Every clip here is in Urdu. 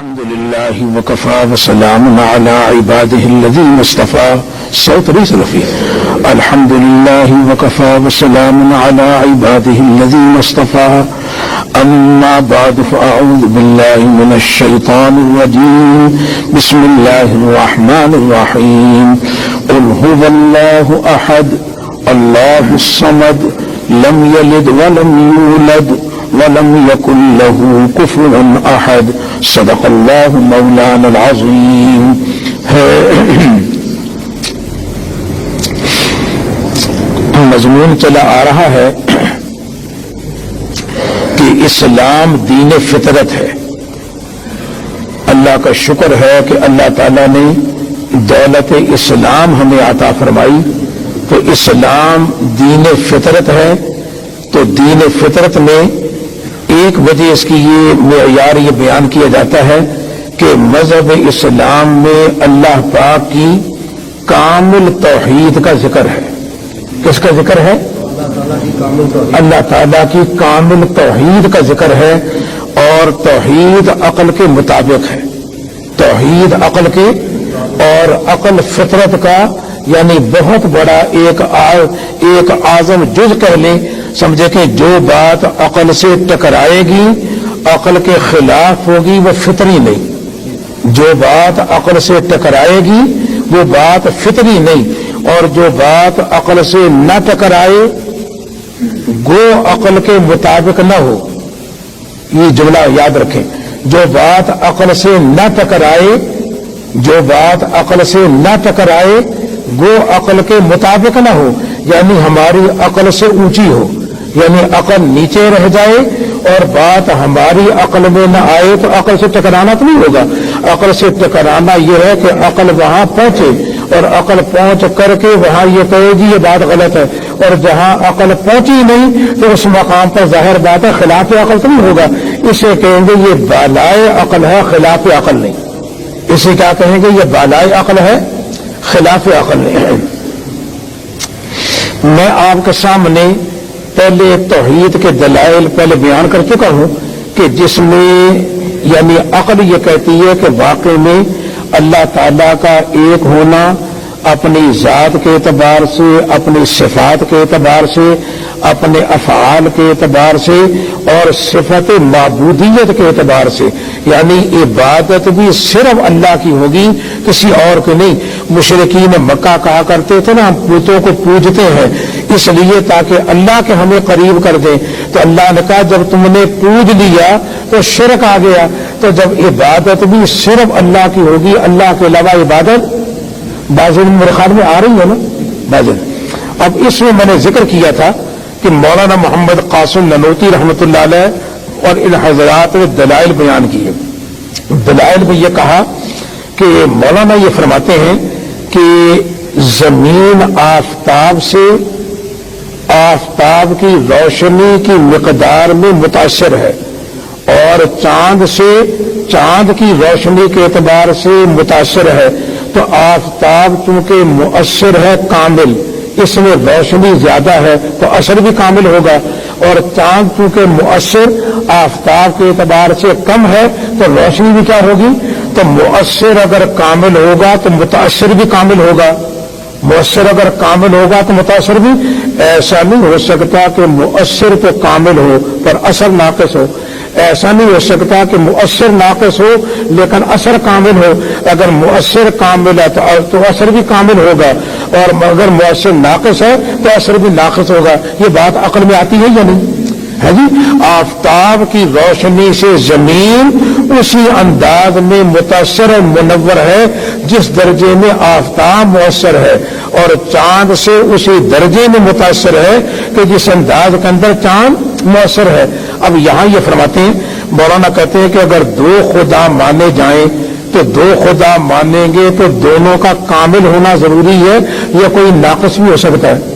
الحمد لله وكفى وسلام على عباده الذين اصطفى. صوت ليس فيه. الحمد لله وكفى وسلام على عباده الذين اصطفى. أما بعد فأعوذ بالله من الشيطان الرجيم. بسم الله الرحمن الرحيم. قل هو الله أحد الله الصمد لم يلد ولم يولد ولم يكن له كفوا أحد. صدق اللہ مولانا العظیم. مضمون چلا آ رہا ہے کہ اسلام دین فطرت ہے. اللہ کا شکر ہے کہ اللہ تعالیٰ نے دولت اسلام ہمیں عطا فرمائی. تو اسلام دین فطرت ہے. تو دین فطرت میں ایک وجہ اس کی یہ معیار یہ بیان کیا جاتا ہے کہ مذہب اسلام میں اللہ پاک کی کامل توحید کا ذکر ہے. کس کا ذکر ہے؟ اللہ تعالیٰ کی کامل توحید کا ذکر ہے. اور توحید عقل کے مطابق ہے. توحید عقل کے اور عقل فطرت کا یعنی بہت بڑا ایک اعظم جز کر لیں. سمجھے کہ جو بات عقل سے ٹکرائے گی عقل کے خلاف ہوگی وہ فطری نہیں. جو بات عقل سے ٹکرائے گی وہ بات فطری نہیں. اور جو بات عقل سے نہ ٹکرائے گو عقل کے مطابق نہ ہو. یہ جملہ یاد رکھیں. جو بات عقل سے نہ ٹکرائے جو بات عقل سے نہ ٹکرائے گو عقل کے مطابق نہ ہو. یعنی ہماری عقل سے اونچی ہو. یعنی عقل نیچے رہ جائے اور بات ہماری عقل میں نہ آئے تو عقل سے ٹکرانا تو نہیں ہوگا. عقل سے ٹکرانا یہ ہے کہ عقل وہاں پہنچے اور عقل پہنچ کر کے وہاں یہ کہے گی یہ بات غلط ہے. اور جہاں عقل پہنچی نہیں تو اس مقام پر ظاہر بات ہے خلاف عقل تو نہیں ہوگا. اسے کہیں گے یہ بالائے عقل ہے خلاف عقل نہیں. اسے کیا کہیں گے؟ یہ بالائے عقل ہے خلاف عقل نہیں. میں آپ کے سامنے پہلے توحید کے دلائل پہلے بیان کر چکا ہوں کہ جس میں یعنی عقل یہ کہتی ہے کہ واقعی میں اللہ تعالیٰ کا ایک ہونا اپنی ذات کے اعتبار سے اپنی صفات کے اعتبار سے اپنے افعال کے اعتبار سے اور صفت معبودیت کے اعتبار سے یعنی عبادت بھی صرف اللہ کی ہوگی کسی اور کی نہیں. مشرکین مکہ کہا کرتے تھے نا ہم بتوں کو پوجتے ہیں اس لیے تاکہ اللہ کے ہمیں قریب کر دیں. تو اللہ نے کہا جب تم نے پوج لیا تو شرک آ گیا. تو جب عبادت بھی صرف اللہ کی ہوگی اللہ کے علاوہ عبادت بازل میرے خیال میں آ رہی ہے نا بازل. اب اس میں میں نے ذکر کیا تھا کہ مولانا محمد قاسم نانوتوی رحمۃ اللہ علیہ اور ان حضرات نے دلائل بیان کیے. دلائل میں یہ کہا کہ مولانا یہ فرماتے ہیں کہ زمین آفتاب سے آفتاب کی روشنی کی مقدار میں متاثر ہے اور چاند سے چاند کی روشنی کے اعتبار سے متاثر ہے. تو آفتاب چونکہ مؤثر ہے کامل اس میں روشنی زیادہ ہے تو اثر بھی کامل ہوگا. اور چاند چونکہ مؤثر آفتاب کے اعتبار سے کم ہے تو روشنی بھی کیا ہوگی؟ تو مؤثر اگر کامل ہوگا تو متاثر بھی کامل ہوگا. مؤثر اگر کامل ہوگا تو متاثر بھی. ایسا نہیں ہو سکتا کہ مؤثر تو کامل ہو پر اثر ناقص ہو. ایسا نہیں ہو سکتا کہ مؤثر ناقص ہو لیکن اثر کامل ہو. اگر مؤثر کامل ہے تو اثر بھی کامل ہوگا اور اگر مؤثر ناقص ہے تو اثر بھی ناقص ہوگا. یہ بات عقل میں آتی ہے یا نہیں ہے جی؟ آفتاب کی روشنی سے زمین اسی انداز میں متاثر اور منور ہے جس درجے میں آفتاب مؤثر ہے اور چاند سے اسی درجے میں متاثر ہے کہ جس انداز کے اندر چاند مؤثر ہے. اب یہاں یہ فرماتے ہیں مولانا کہتے ہیں کہ اگر دو خدا مانے جائیں تو دو خدا مانیں گے تو دونوں کا کامل ہونا ضروری ہے یا کوئی ناقص بھی ہو سکتا ہے؟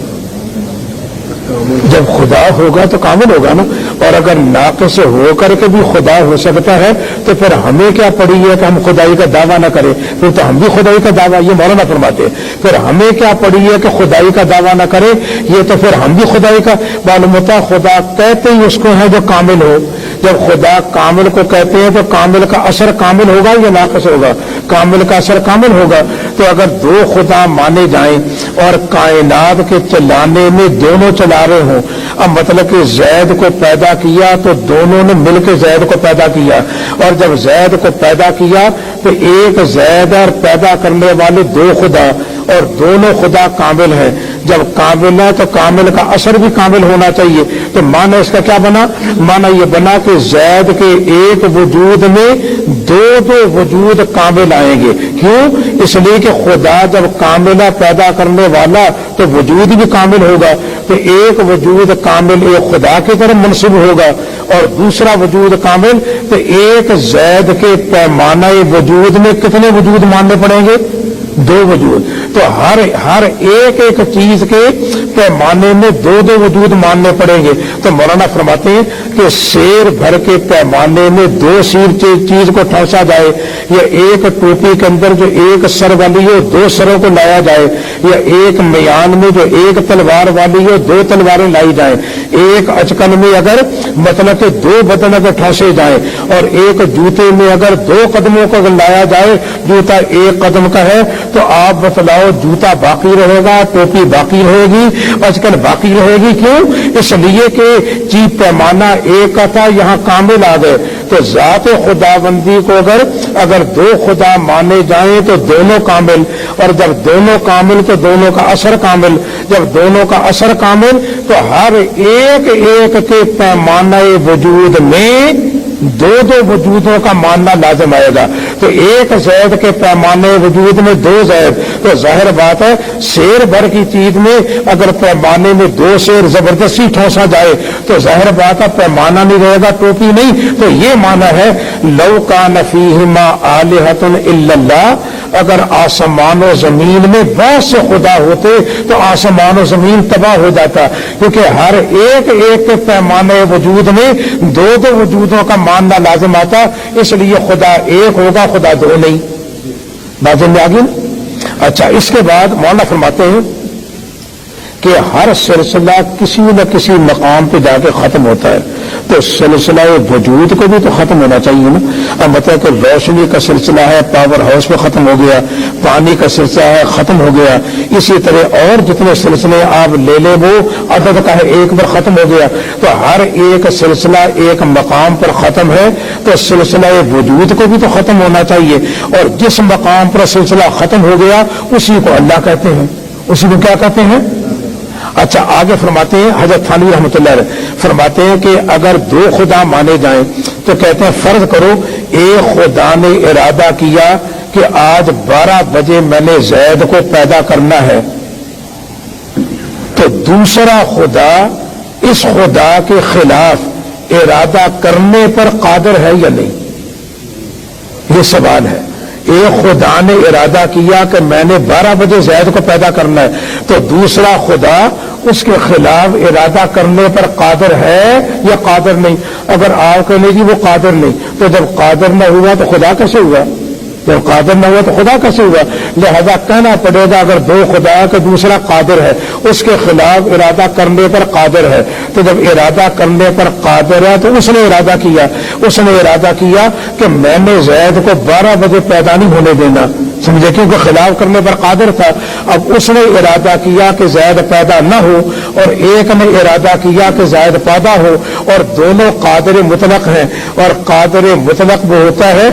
جب خدا ہوگا تو کامل ہوگا نا. اور اگر ناقص ہو کر کے بھی خدا ہو سکتا ہے تو پھر ہمیں کیا پڑی ہے کہ ہم خدائی کا دعویٰ نہ کریں؟ پھر تو ہم بھی خدائی کا دعویٰ یہ مولانا فرماتے ہیں. پھر ہمیں کیا پڑی ہے کہ خدائی کا دعویٰ نہ کریں؟ یہ تو پھر ہم بھی خدائی کا معلوم ہوتا. خدا کہتے ہی اس کو ہے جو کامل ہو. جب خدا کامل کو کہتے ہیں تو کامل کا اثر کامل ہوگا یا ناقص ہوگا؟ کامل کا اثر کامل ہوگا۔ تو اگر دو خدا مانے جائیں اور کائنات کے چلانے میں دونوں چلا رہے ہوں، اب مطلب کہ زید کو پیدا کیا تو دونوں نے مل کے زید کو پیدا کیا، اور جب زید کو پیدا کیا تو ایک زید اور پیدا کرنے والے دو خدا، اور دونوں خدا کامل ہیں۔ جب کامل ہے تو کامل کا اثر بھی کامل ہونا چاہیے۔ تو معنی اس کا کیا بنا؟ معنی یہ بنا کہ زید کے ایک وجود میں دو وجود کامل آئیں گے۔ کیوں؟ اس لیے کہ خدا جب کاملہ پیدا کرنے والا تو وجود بھی کامل ہوگا، تو ایک وجود کامل ایک خدا کی طرف منسوب ہوگا، اور دوسرا وجود کامل تو ایک زید کے پیمانہ وجود میں کتنے وجود ماننے پڑیں گے؟ دو وجود۔ تو ہر ایک چیز کے پیمانے میں دو وجود ماننے پڑیں گے۔ تو مولانا فرماتے ہیں کہ سیر بھر کے پیمانے میں دو سیر چیز کو ٹھونسا جائے، یا ایک ٹوپی کے اندر جو ایک سر والی ہو دو سروں کو لایا جائے، یا ایک میان میں جو ایک تلوار والی ہو دو تلواریں لائی جائیں، ایک اچکن میں اگر مطلب کہ دو بدن اگر ٹھونسے جائیں، اور ایک جوتے میں اگر دو قدموں کو اگر لایا جائے، جوتا ایک قدم کا ہے تو آپ بتلاؤ جوتا باقی رہے گا، ٹوپی باقی رہے گی، اچکن باقی رہے گی؟ کیوں؟ اس لیے کہ چیز پیمانہ ایک کا تھا، یہاں کامل آ گئے۔ تو ذات خداوندی کو اگر دو خدا مانے جائیں تو دونوں کامل، اور جب دونوں کامل تو دونوں کا اثر کامل، جب دونوں کا اثر کامل تو ہر ایک کے پیمانہ وجود میں دو وجودوں کا ماننا لازم آئے گا۔ تو ایک زید کے پیمانے وجود میں دو زید، تو ظاہر بات ہے شیر بھر کی چیز میں اگر پیمانے میں دو شیر زبردستی ٹھونسا جائے تو ظاہر بات ہے پیمانہ نہیں رہے گا، ٹوپی نہیں۔ تو یہ معنی ہے لو کان فیہما آلہۃ الا اللہ، اگر آسمان و زمین میں بہت سے خدا ہوتے تو آسمان و زمین تباہ ہو جاتا، کیونکہ ہر ایک کے پیمانے وجود میں دو وجودوں کا ماننا لازم آتا، اس لیے خدا ایک ہوگا، خدا دو نہیں۔ بات میں آگے۔ اچھا، اس کے بعد مولانا فرماتے ہیں کہ ہر سلسلہ کسی نہ کسی مقام پہ جا کے ختم ہوتا ہے، تو سلسلہ وجود کو بھی تو ختم ہونا چاہیے نا۔ اب مطلب کہ روشنی کا سلسلہ ہے پاور ہاؤس پہ ختم ہو گیا، پانی کا سلسلہ ہے ختم ہو گیا، اسی طرح اور جتنے سلسلے آپ لے لیں وہ عدد کا ہے، ایک بار ختم ہو گیا۔ تو ہر ایک سلسلہ ایک مقام پر ختم ہے، تو سلسلہ وجود کو بھی تو ختم ہونا چاہیے، اور جس مقام پر سلسلہ ختم ہو گیا اسی کو اللہ کہتے ہیں، اسی کو کیا کہتے ہیں؟ اچھا، آگے فرماتے ہیں حضرت تھانوی رحمۃ اللہ علیہ فرماتے ہیں کہ اگر دو خدا مانے جائیں تو کہتے ہیں فرض کرو ایک خدا نے ارادہ کیا کہ آج 12 بجے میں نے زید کو پیدا کرنا ہے، تو دوسرا خدا اس خدا کے خلاف ارادہ کرنے پر قادر ہے یا نہیں؟ یہ سوال ہے۔ ایک خدا نے ارادہ کیا کہ میں نے 12 بجے زید کو پیدا کرنا ہے، تو دوسرا خدا اس کے خلاف ارادہ کرنے پر قادر ہے یا قادر نہیں؟ اگر آپ کہنے جی وہ قادر نہیں، تو جب قادر نہ ہوا تو خدا کیسے ہوا؟ جب قادر نہ ہوا تو خدا کیسے ہوا؟ لہذا کہنا پڑے گا اگر دو خدا کہ دوسرا قادر ہے، اس کے خلاف ارادہ کرنے پر قادر ہے، تو جب ارادہ کرنے پر قادر ہے تو اس نے ارادہ کیا کہ میں نے زید کو 12 بجے پیدا نہیں ہونے دینا، سمجھے، کیونکہ خلاف کرنے پر قادر تھا۔ اب اس نے ارادہ کیا کہ زید پیدا نہ ہو، اور ایک نے ارادہ کیا کہ زید پیدا ہو، اور دونوں قادر مطلق ہیں، اور قادر مطلق وہ ہوتا ہے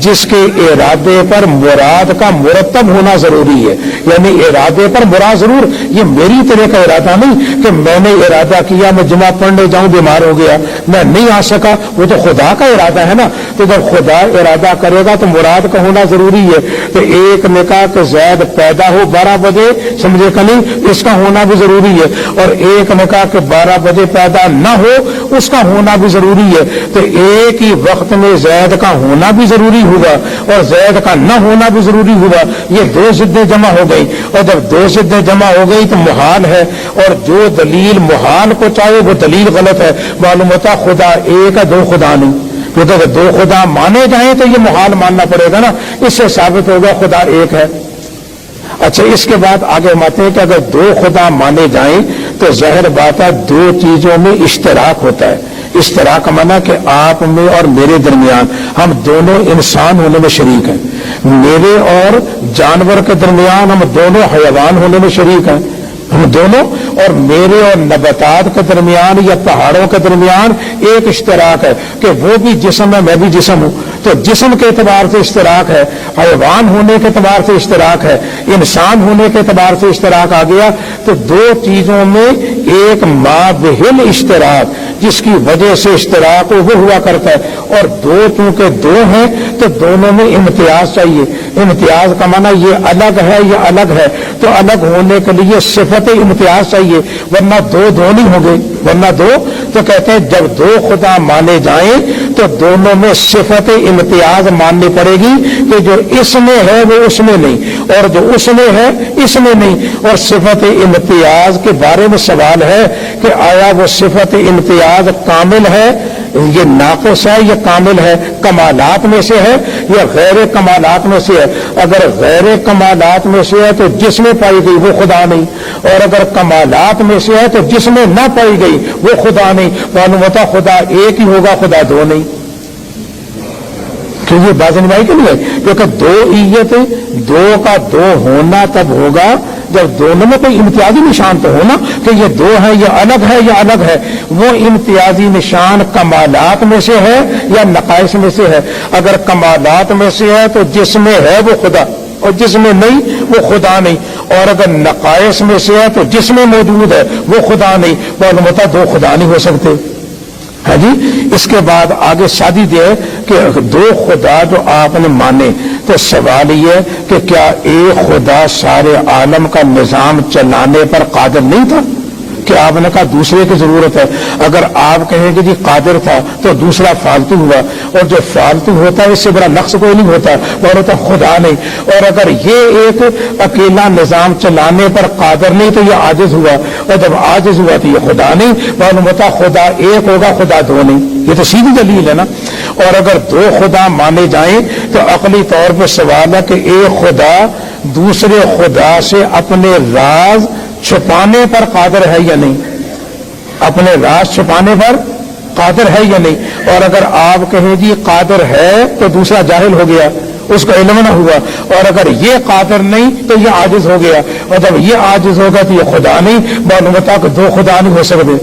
جس کے ارادے پر مراد کا مرتب ہونا ضروری ہے، یعنی ارادے پر مراد ضرور، یہ میری طرح کا ارادہ نہیں کہ میں نے ارادہ کیا میں جمعہ پڑھنے جاؤں بیمار ہو گیا میں نہیں آ سکا، وہ تو خدا کا ارادہ ہے نا۔ تو جب خدا ارادہ کرے گا تو مراد کا ہونا ضروری ہے۔ تو ایک نے کہا کہ زید پیدا ہو 12 بجے، سمجھے کہ نہیں، اس کا ہونا بھی ضروری ہے، اور ایک نے کہا کہ 12 بجے پیدا نہ ہو، اس کا ہونا بھی ضروری ہے۔ تو ایک ہی وقت میں زید کا ہونا بھی ضروری ہوگا اور زید کا نہ ہونا بھی ضروری ہوگا، یہ دو ضدیں جمع ہو گئی، اور جب دو ضدیں جمع ہو گئی تو محال ہے، اور جو دلیل محال کو چاہے وہ دلیل غلط ہے۔ معلوم ہوتا خدا ایک ہے، دو خدا نہیں، کیونکہ اگر دو خدا مانے جائیں تو یہ محال ماننا پڑے گا نا، اس سے ثابت ہوگا خدا ایک ہے۔ اچھا، اس کے بعد آگے ماتے ہیں کہ اگر دو خدا مانے جائیں تو ظاہر بات ہے دو چیزوں میں اشتراک ہوتا ہے۔ اشتراک کا معنی کہ آپ میں اور میرے درمیان ہم دونوں انسان ہونے میں شریک ہیں، میرے اور جانور کے درمیان ہم دونوں حیوان ہونے میں شریک ہیں، ہم دونوں، اور میرے اور نباتات کے درمیان یا پہاڑوں کے درمیان ایک اشتراک ہے کہ وہ بھی جسم ہے، میں بھی جسم ہوں، تو جسم کے اعتبار سے اشتراک ہے، حیوان ہونے کے اعتبار سے اشتراک ہے، انسان ہونے کے اعتبار سے اشتراک آ گیا۔ تو دو چیزوں میں ایک مابہل اشتراک جس کی وجہ سے اشتراک وہ ہوا کرتا ہے، اور دو چونکہ دو ہیں تو دونوں میں امتیاز چاہیے۔ امتیاز کا معنی یہ الگ ہے یا الگ ہے، تو الگ ہونے کے لیے صفت امتیاز چاہیے، ورنہ دو نہیں ہوں گے، ورنہ دو۔ تو کہتے ہیں جب دو خدا مانے جائیں تو دونوں میں صفت امتیاز ماننی پڑے گی کہ جو اس میں ہے وہ اس میں نہیں، اور جو اس میں ہے اس میں نہیں۔ اور صفت امتیاز کے بارے میں سوال ہے کہ آیا وہ صفت امتیاز کامل ہے، یہ ناقص ہے یا کامل ہے، کمالات میں سے ہے یا غیر کمالات میں سے ہے؟ اگر غیر کمالات میں سے ہے تو جس میں پائی گئی وہ خدا نہیں، اور اگر کمالات میں سے ہے تو جس میں نہ پائی گئی وہ خدا نہیں۔ معلوم ہوتا خدا ایک ہی ہوگا، خدا دو نہیں، کیونکہ یہ بات نبھائی کے لیے، کیونکہ دو ایت، دو کا دو ہونا تب ہوگا جب دونوں میں کوئی امتیازی نشان تو ہونا کہ یہ دو ہے، یہ الگ ہے یا الگ ہے۔ وہ امتیازی نشان کمالات میں سے ہے یا نقائص میں سے ہے؟ اگر کمالات میں سے ہے تو جس میں ہے وہ خدا، اور جس میں نہیں وہ خدا نہیں، اور اگر نقائص میں سے ہے تو جس میں موجود ہے وہ خدا نہیں۔ معلوم ہوتا دو خدا نہیں ہو سکتے۔ ہے جی، اس کے بعد آگے شادی دے کہ دو خدا جو آپ نے مانے، تو سوال یہ کہ کیا ایک خدا سارے عالم کا نظام چلانے پر قادر نہیں تھا؟ کہ آپ نے کہا دوسرے کی ضرورت ہے۔ اگر آپ کہیں کہ جی قادر تھا تو دوسرا فالتو ہوا، اور جو فالتو ہوتا ہے اس سے بڑا نقص کوئی نہیں ہوتا، اور ہوتا خدا نہیں۔ اور اگر یہ ایک اکیلا نظام چلانے پر قادر نہیں تو یہ عاجز ہوا، اور جب عاجز ہوا تو یہ خدا نہیں۔ معلوم ہوتا خدا ایک ہوگا، خدا دو نہیں۔ یہ تو سیدھی دلیل ہے نا۔ اور اگر دو خدا مانے جائیں تو عقلی طور پہ سوال ہے کہ ایک خدا دوسرے خدا سے اپنے راز چھپانے پر قادر ہے یا نہیں، اپنے راز چھپانے پر قادر ہے یا نہیں؟ اور اگر آپ کہیں جی قادر ہے تو دوسرا جاہل ہو گیا، اس کو علم نہ ہوا، اور اگر یہ قادر نہیں تو یہ عاجز ہو گیا، اور جب یہ عاجز ہوگا تو یہ خدا نہیں۔ معلوم ہوتا کہ دو خدا نہیں ہو سکتے۔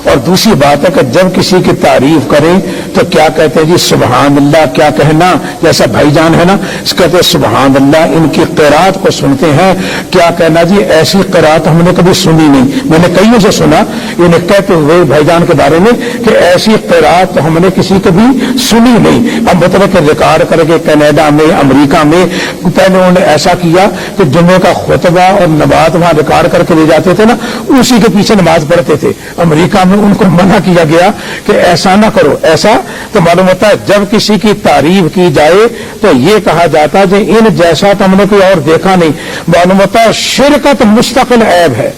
اور دوسری بات ہے کہ جب کسی کی تعریف کریں تو کیا کہتے ہیں جی سبحان اللہ، کیا کہنا، جیسا بھائی جان ہے نا، اس کہتے ہیں سبحان اللہ، ان کی قرات کو سنتے ہیں، کیا کہنا جی ایسی قرات ہم نے کبھی سنی نہیں۔ میں نے کئیوں سے سنا انہیں کہتے ہوئے بھائی جان کے بارے میں کہ ایسی قرات ہم نے کسی کبھی سنی نہیں۔ اب مطلب کہ ریکارڈ کر کے کینیڈا میں، امریکہ میں پہلے انہوں نے ایسا کیا کہ جمعے کا خطبہ اور نماز وہاں ریکارڈ کر کے لے جاتے تھے نا، اسی کے پیچھے نماز پڑھتے تھے۔ امریکہ میں ان کو منع کیا گیا کہ ایسا نہ کرو، ایسا تو معلوم ہوتا ہے جب کسی کی تعریف کی جائے تو یہ کہا جاتا ہے کہ ان جیسا تو ہم نے کوئی اور دیکھا نہیں۔ معلوم ہوتا ہے شرکت مستقل عیب ہے،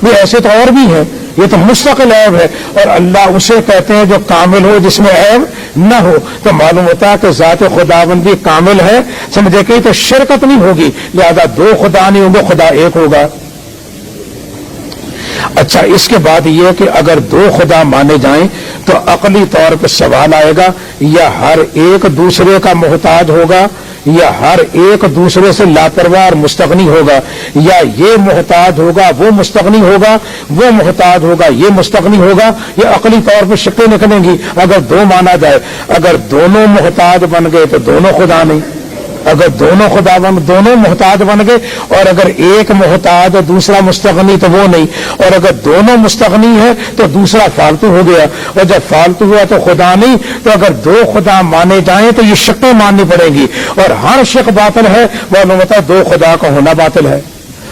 یہ ایسے تو اور بھی ہیں، یہ تو مستقل عیب ہے، اور اللہ اسے کہتے ہیں جو کامل ہو جس میں عیب نہ ہو۔ تو معلوم ہوتا ہے کہ ذات خداوندی کامل ہے، سمجھے کہ تو شرکت نہیں ہوگی، لہذا دو خدا نہیں ہوں گے، خدا ایک ہوگا۔ اچھا، اس کے بعد یہ کہ اگر دو خدا مانے جائیں تو عقلی طور پہ سوال آئے گا، یا ہر ایک دوسرے کا محتاج ہوگا، یا ہر ایک دوسرے سے لاپرواہ اور مستغنی ہوگا، یا یہ محتاج ہوگا وہ مستغنی ہوگا، وہ محتاج ہوگا یہ مستغنی ہوگا۔ یہ عقلی طور پہ شکیں نکلیں گی اگر دو مانا جائے۔ اگر دونوں محتاج بن گئے تو دونوں خدا نہیں، اگر دونوں خدا دونوں محتاج بن گئے، اور اگر ایک محتاج اور دوسرا مستغنی تو وہ نہیں، اور اگر دونوں مستغنی ہے تو دوسرا فالتو ہو گیا، اور جب فالتو ہوا تو خدا نہیں۔ تو اگر دو خدا مانے جائیں تو یہ شکیں ماننی پڑیں گی، اور ہر شک باطل ہے، معلوم ہوتا ہے دو خدا کا ہونا باطل ہے۔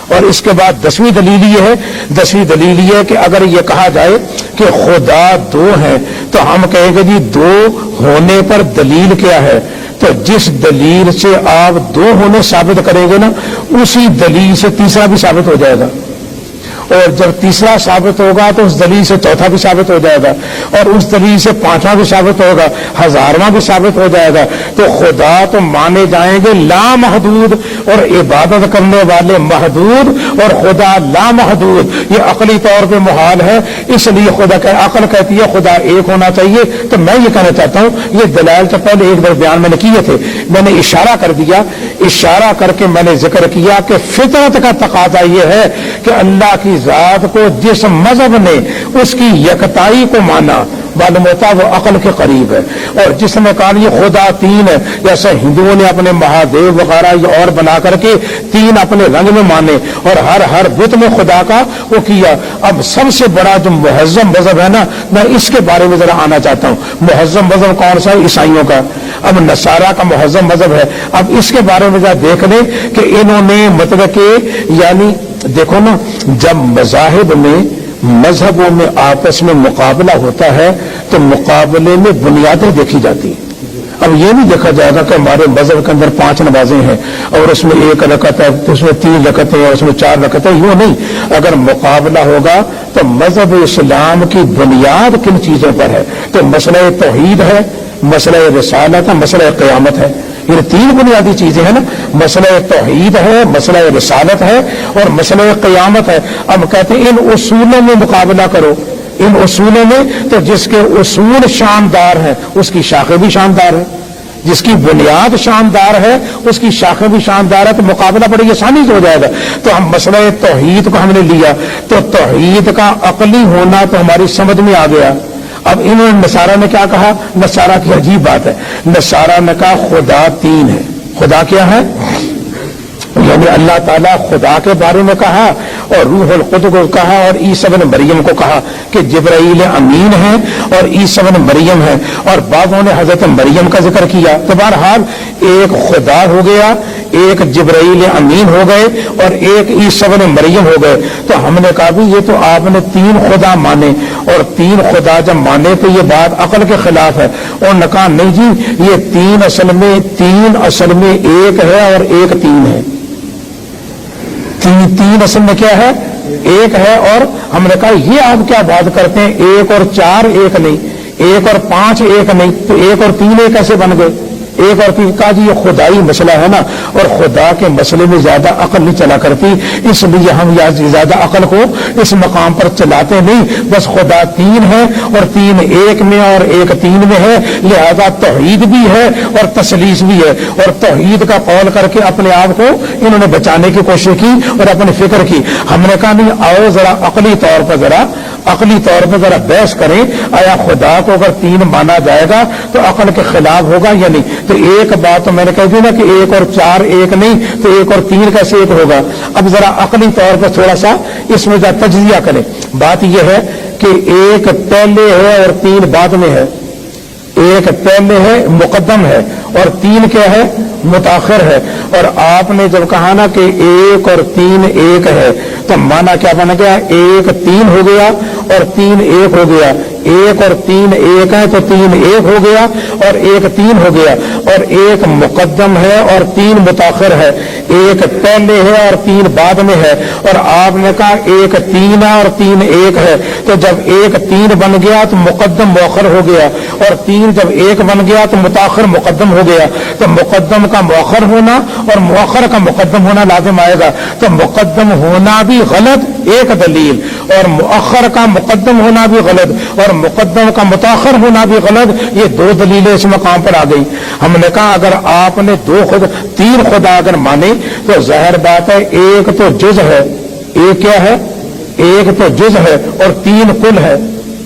اور اس کے بعد 10ویں دلیل یہ ہے، 10ویں دلیل یہ ہے کہ اگر یہ کہا جائے کہ خدا دو ہیں تو ہم کہیں گے جی دو ہونے پر دلیل کیا ہے؟ تو جس دلیل سے آپ دو ہونے ثابت کریں گے نا، اسی دلیل سے تیسرا بھی ثابت ہو جائے گا، اور جب تیسرا ثابت ہوگا تو اس دلیل سے چوتھا بھی ثابت ہو جائے گا، اور اس دلیل سے پانچواں بھی ثابت ہوگا، ہزارواں بھی ثابت ہو جائے گا. تو خدا تو مانے جائیں گے لامحدود، اور عبادت کرنے والے محدود، اور خدا لامحدود. یہ عقلی طور پہ محال ہے. اس لیے خدا کا عقل کہتی ہے خدا ایک ہونا چاہیے. تو میں یہ کہنا چاہتا ہوں، یہ دلائل تو پہلے ایک بار بیان میں نے کیے تھے، میں نے اشارہ کر دیا، اشارہ کر کے میں نے ذکر کیا کہ فطرت کا تقاضا یہ ہے کہ اللہ کی ذات کو جس مذہب نے اس کی یکتائی کو مانا، معلوم ہوتا وہ عقل کے قریب ہے. اور جس نے کہا یہ خدا تین ہے، جیسے ہندوؤں نے اپنے مہادیو وغیرہ یہ اور بنا کر کے تین اپنے رنگ میں مانے، اور ہر بت میں خدا کا وہ کیا. اب سب سے بڑا جو مہذب مذہب ہے نا، میں اس کے بارے میں ذرا آنا چاہتا ہوں. مہذب مذہب کون سا ہے؟ عیسائیوں کا. اب نصارہ کا مہذب مذہب ہے. اب اس کے بارے میں ذرا دیکھ لیں کہ انہوں نے مطلب کہ یعنی دیکھو نا، جب مذاہب میں مذہبوں میں آپس میں مقابلہ ہوتا ہے تو مقابلے میں بنیادیں دیکھی جاتی ہیں. اب یہ نہیں دیکھا جائے گا کہ ہمارے مذہب کے اندر 5 نمازیں ہیں اور اس میں 1 رکعت ہے، اس میں 3 رکعتیں ہیں، اور اس میں 4 رکعتیں. یوں نہیں. اگر مقابلہ ہوگا تو مذہب اسلام کی بنیاد کن چیزوں پر ہے؟ تو مسئلہ توحید ہے، مسئلہ رسالت ہے، مسئلہ قیامت ہے. یہ 3 بنیادی چیزیں ہیں نا. مسئلہ توحید ہے، مسئلہ رسالت ہے، اور مسئلہ قیامت ہے. اب کہتے ہیں ان اصولوں میں مقابلہ کرو. ان اصولوں میں تو جس کے اصول شاندار ہیں اس کی شاخیں بھی شاندار ہیں، جس کی بنیاد شاندار ہے اس کی شاخیں بھی شاندار ہے. تو مقابلہ بڑی آسانی سے ہو جائے گا. تو ہم مسئلہ توحید کو ہم نے لیا تو توحید کا عقلی ہونا تو ہماری سمجھ میں آ گیا. اب انہوں نے نصارہ نے کیا کہا؟ نصارہ کی عجیب بات ہے. نصارہ نے کہا خدا 3 ہے. خدا کیا ہے؟ یعنی اللہ تعالیٰ خدا کے بارے میں کہا اور روح القدس کو کہا اور عیسی بن مریم کو کہا کہ جبرائیل امین ہے اور عیسی بن مریم ہے، اور بعضوں نے حضرت مریم کا ذکر کیا. تو بہرحال ایک خدا ہو گیا، ایک جبرائیل امین ہو گئے، اور ایک عیسی بن مریم ہو گئے. تو ہم نے کہا بھی یہ تو آپ نے 3 خدا مانے، اور 3 خدا جب مانے تو یہ بات عقل کے خلاف ہے. اور نے کہا نہیں جی، یہ 3 اصل میں ایک ہے اور ایک 3 ہے. 3 اصل میں کیا ہے؟ ایک ہے. اور ہم نے کہا یہ آپ کیا بات کرتے ہیں، 1 اور 4 ایک نہیں، 1 اور 5 ایک نہیں، تو 1 اور 3 ایک کیسے بن گئے؟ 1 اور 3 کا جی یہ خدائی مسئلہ ہے نا، اور خدا کے مسئلے میں زیادہ عقل نہیں چلا کرتی. اس لیے ہم زیادہ عقل کو اس مقام پر چلاتے نہیں. بس خدا 3 ہے اور 3 ایک میں اور ایک 3 میں ہے. لہذا توحید بھی ہے اور تسلیس بھی ہے. اور توحید کا قول کر کے اپنے آپ کو انہوں نے بچانے کی کوشش کی اور اپنی فکر کی. ہم نے کہا نہیں، آؤ ذرا عقلی طور پر ذرا بحث کریں. آیا خدا کو اگر 3 مانا جائے گا تو عقل کے خلاف ہوگا یا نہیں؟ تو ایک بات تو میں نے کہہ دی نا کہ 1 اور 4 ایک نہیں، تو 1 اور 3 کیسے ایک ہوگا؟ اب ذرا عقلی طور پر تھوڑا سا اس میں تجزیہ کریں. بات یہ ہے کہ 1 پہلے ہے اور 3 بعد میں ہے. 1 پہلے ہے، مقدم ہے، اور 3 کیا ہے؟ متاخر ہے. اور آپ نے جب کہا نا کہ 1 اور 3 ایک ہے تو مانا کیا بنا گیا؟ 1 3 ہو گیا اور 3 1 ہو گیا. 1 اور 3 ایک ہے تو 3 1 ہو گیا اور 1 3 ہو گیا. اور 1 مقدم ہے اور 3 متاخر ہے. 1 پہلے ہے اور 3 بعد میں ہے. اور آپ نے کہا 1 3 ہے اور 3 1 ہے. تو جب 1 3 بن گیا تو مقدم مؤخر ہو گیا، اور 3 جب 1 بن گیا تو متاخر مقدم ہو گیا. تو مقدم کا مؤخر ہونا اور مؤخر کا مقدم ہونا لازم آئے گا. تو مقدم ہونا بھی غلط ایک دلیل، اور مؤخر کا مقدم ہونا بھی غلط، اور مقدم کا متاخر ہونا بھی غلط. یہ 2 دلیلیں اس مقام پر آ گئی. ہم نے کہا اگر آپ نے 3 خدا اگر مانے تو ظاہر بات ہے 1 تو جز ہے. 1 کیا ہے؟ 1 تو جز ہے اور 3 کل ہے.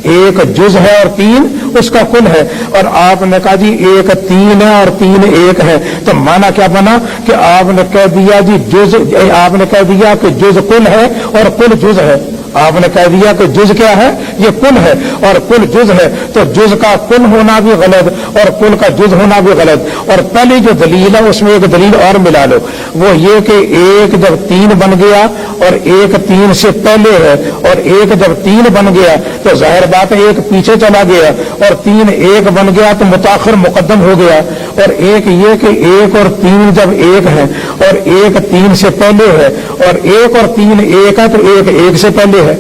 1 جز ہے اور 3 اس کا کل ہے. اور آپ نے کہا جی 1 3 ہے اور 3 1 ہے. تو مانا کیا بنا کہ آپ نے کہہ دیا جی جز، آپ نے کہہ دیا کہ جز کل ہے اور کل جز ہے. آپ نے کہہ دیا کہ جز کیا ہے؟ یہ کل ہے اور کل جز ہے، تو جز کا کل ہونا بھی غلط اور کل کا جز ہونا بھی غلط۔ اور پہلی جو دلیل ہے اس میں ایک دلیل اور ملا لو، وہ یہ کہ ایک جب تین بن گیا اور ایک تین سے پہلے ہے، اور ایک جب تین بن گیا تو ظاہر بات ہے ایک پیچھے چلا گیا، اور تین ایک بن گیا تو متاخر مقدم ہو گیا۔ اور ایک یہ کہ ایک اور تین جب ایک ہے اور ایک تین سے پہلے ہے، اور ایک اور تین ایک ہے تو ایک ایک سے پہلے ہے،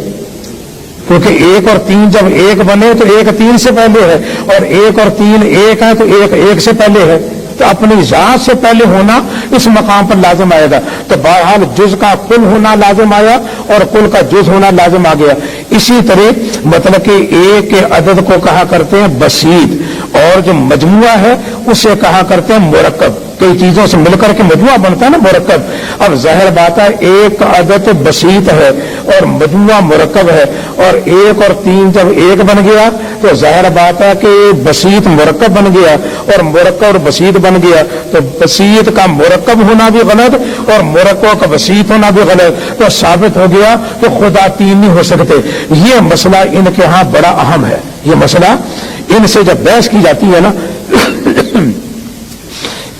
کیونکہ ایک اور تین جب ایک بنے تو ایک تین سے پہلے ہے، اور ایک اور تین ایک ہے تو ایک ایک سے پہلے ہے، تو اپنی ذات سے پہلے ہونا اس مقام پر لازم آئے گا۔ تو بہرحال جز کا کل ہونا لازم آیا اور کل کا جز ہونا لازم آ گیا۔ اسی طرح مطلب کہ ایک کے عدد کو کہا کرتے ہیں بسیط، اور جو مجموعہ ہے اسے کہا کرتے ہیں مرکب۔ کئی چیزوں سے مل کر کے مجموعہ بنتا ہے نا مرکب۔ اب ظاہر بات ہے ایک کا عدد بسیط ہے اور مجموعہ مرکب ہے، اور ایک اور تین جب ایک بن گیا تو ظاہر بات ہے کہ بسیط مرکب بن گیا اور مرکب اور بسیط بن گیا، تو بسیط کا مرکب ہونا بھی غلط اور مرکب کا بسیط ہونا بھی غلط، تو ثابت ہو گیا کہ خدا تین نہیں ہو سکتے۔ یہ مسئلہ ان کے ہاں بڑا اہم ہے۔ یہ مسئلہ ان سے جب بحث کی جاتی ہے نا،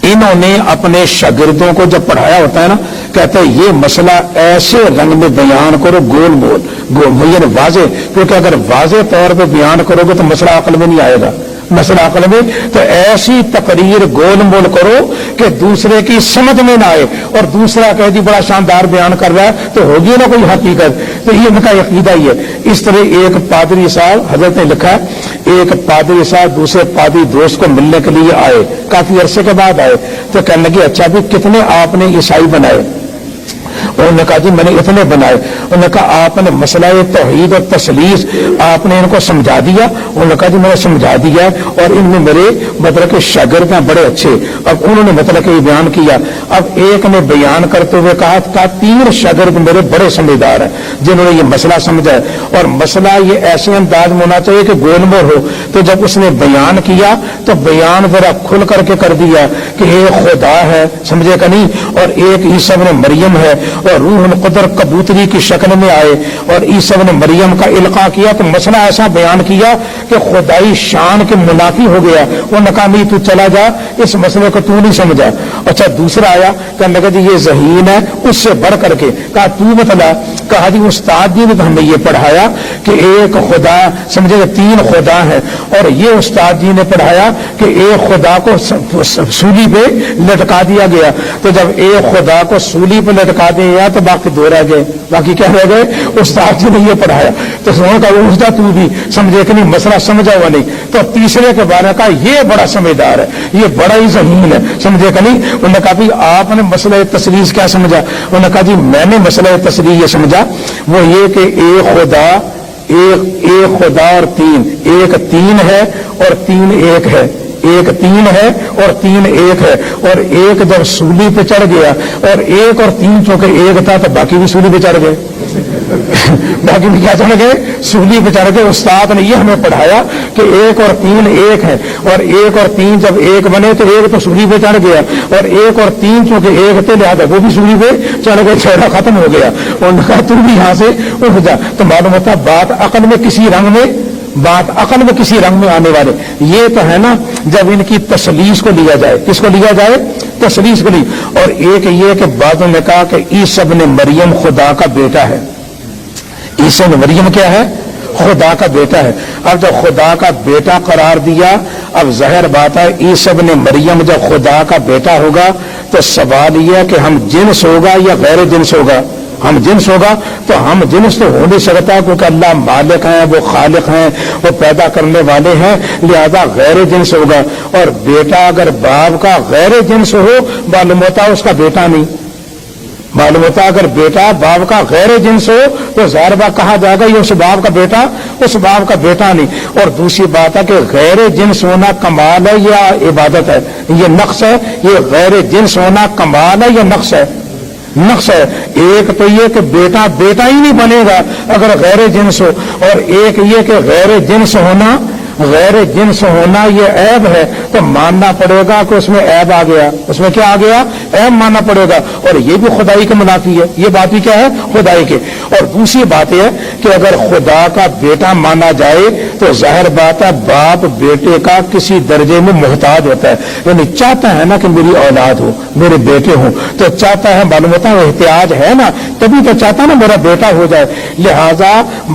انہوں نے اپنے شاگردوں کو جب پڑھایا ہوتا ہے نا، کہتے ہیں یہ مسئلہ ایسے رنگ میں بیان کرو گول مول واضح، کیونکہ اگر واضح طور پہ بیان کرو گے تو مسئلہ عقل میں نہیں آئے گا۔ مسئلہ عقل میں تو ایسی تقریر گول مول کرو کہ دوسرے کی سمجھ میں نہ آئے، اور دوسرا کہہ دی بڑا شاندار بیان کر رہا ہے تو ہوگی نا کوئی حقیقت۔ تو یہ ان کا عقیدہ ہی ہے۔ اس طرح ایک پادری صاحب، حضرت نے لکھا ہے ایک پادری صاحب دوسرے پادری دوست کو ملنے کے لیے آئے، کافی عرصے کے بعد آئے، تو کہنے لگے اچھا بھی کتنے آپ نے عیسائی بنائے؟ انہوں نے کہا جی میں نے اتنے بنائے۔ انہوں نے کہا آپ نے مسئلہ توحید اور تثلیث آپ نے ان کو سمجھا دیا؟ انہوں نے کہا جی میں نے سمجھا دیا ہے، اور ان میں میرے مطلب کہ شاگرد ہیں بڑے اچھے۔ اب انہوں نے مطلب کہ یہ بیان کیا، اب ایک نے بیان کرتے ہوئے کہا تین شاگرد میرے بڑے سمجھدار ہیں جنہوں نے یہ مسئلہ سمجھا ہے، اور مسئلہ یہ ایسے انداز میں ہونا چاہیے کہ گول مول ہو۔ تو جب اس نے بیان کیا تو بیان ذرا کھل کر کے کر دیا کہ ایک خدا ہے، سمجھے کہ نہیں، اور ایک عیسی ابن مریم ہے، اور روح القدر کبوتری کی شکل میں آئے اور عیسی ابن مریم کا القاء کیا۔ تو مسئلہ ایسا بیان کیا کہ خدائی شان کے منافی ہو گیا۔ وہ ناکامی تو چلا جا، اس مسئلے کو تو نہیں سمجھا۔ اچھا دوسرا آیا، کہنے لگا جی یہ ذہین ہے، اس سے بڑھ کر کے کہا تو بتلا۔ کہا جی استاد جی نے تو ہمیں یہ پڑھایا کہ ایک خدا، سمجھے کہ تین خدا ہے، اور یہ استاد جی نے پڑھایا کہ ایک خدا کو سولی پہ لٹکا دیا گیا۔ تو جب ایک خدا کو سولی پہ لٹکا دیا تو باقی دو رہ گئے، باقی کیا رہ گئے؟ استاد جی نے یہ پڑھایا۔ تو سنوں کا وہ تو بھی سمجھے کہ نہیں، مسئلہ سمجھا ہوا نہیں۔ تو تیسرے کے بارے میں کہا یہ بڑا سمجھدار ہے، یہ بڑا ہی ذہین ہے، سمجھے کہ نہیں۔ انہوں نے کہا بھی آپ نے مسئلہ تثلیث کیا سمجھا؟ انہوں نے کہا جی میں نے مسئلہ تثلیث یہ سمجھا وہ یہ کہ ایک خدا اور تین، ایک تین ہے اور تین ایک ہے، ایک تین ہے اور تین ایک ہے، اور ایک جب سولی پہ چڑھ گیا اور ایک اور تین چونکہ ایک تھا تو باقی بھی سولی پہ چڑھ گئے باقی بھی کیا چڑھ گئے؟ سولی پہ چڑھ گئے۔ استاد نے یہ ہمیں پڑھایا کہ ایک اور تین ایک ہے، اور ایک اور تین جب ایک بنے تو ایک تو سولی پہ چڑھ گیا، اور ایک اور تین چونکہ ایک تھے لہٰذا وہ بھی سولی پہ چڑھ گئے، چھوڑا ختم ہو گیا۔ انہوں نے کہا تم بھی یہاں سے اٹھ جا۔ تو معلوم ہوتا بات عقل میں کسی رنگ میں، بات عقل میں کسی رنگ میں آنے والے۔ یہ تو ہے نا جب ان کی تثلیث کو لیا جائے، کس کو لیا جائے؟ تثلیث کو لی۔ اور ایک یہ کہ بعضوں نے کہا کہ عیسی ابن مریم خدا کا بیٹا ہے۔ عیسی ابن مریم کیا ہے؟ خدا کا بیٹا ہے۔ اب جب خدا کا بیٹا قرار دیا، اب ظاہر بات ہے عیسی ابن مریم جب خدا کا بیٹا ہوگا تو سوال یہ ہے کہ ہم جنس ہوگا یا غیر جنس ہوگا؟ ہم جنس ہوگا تو ہم جنس تو ہو نہیں سکتا کیونکہ اللہ مالک ہیں، وہ خالق ہیں، وہ پیدا کرنے والے ہیں، لہذا غیر جنس ہوگا۔ اور بیٹا اگر باپ کا غیر جنس ہو معلوم ہوتا اس کا بیٹا نہیں، معلوم ہوتا اگر بیٹا باپ کا غیر جنس ہو تو ظاہر بات کہا جائے گا یہ اس باپ کا بیٹا، اس باپ کا بیٹا نہیں۔ اور دوسری بات ہے کہ غیر جنس ہونا کمال ہے یا عبادت ہے؟ یہ نقص ہے۔ یہ غیر جنس ہونا کمال ہے یا نقص ہے؟ نقص ہے۔ ایک تو یہ کہ بیٹا بیٹا ہی نہیں بنے گا اگر غیر جنس ہو، اور ایک یہ کہ غیر جنس ہونا غیر جنس ہونا یہ عیب ہے تو ماننا پڑے گا کہ اس میں عیب آ گیا، اس میں کیا آ گیا؟ عیب ماننا پڑے گا، اور یہ بھی خدائی کے منافی ہے، یہ بات بھی کیا ہے؟ خدائی کے۔ اور دوسری بات یہ کہ اگر خدا کا بیٹا مانا جائے تو ظاہر بات ہے باپ بیٹے کا کسی درجے میں محتاج ہوتا ہے، یعنی چاہتا ہے نا کہ میری اولاد ہو، میرے بیٹے ہوں، تو چاہتا ہے، معلوم ہوتا ہے احتیاج ہے نا، تبھی تو چاہتا ہے نا میرا بیٹا ہو جائے۔ لہذا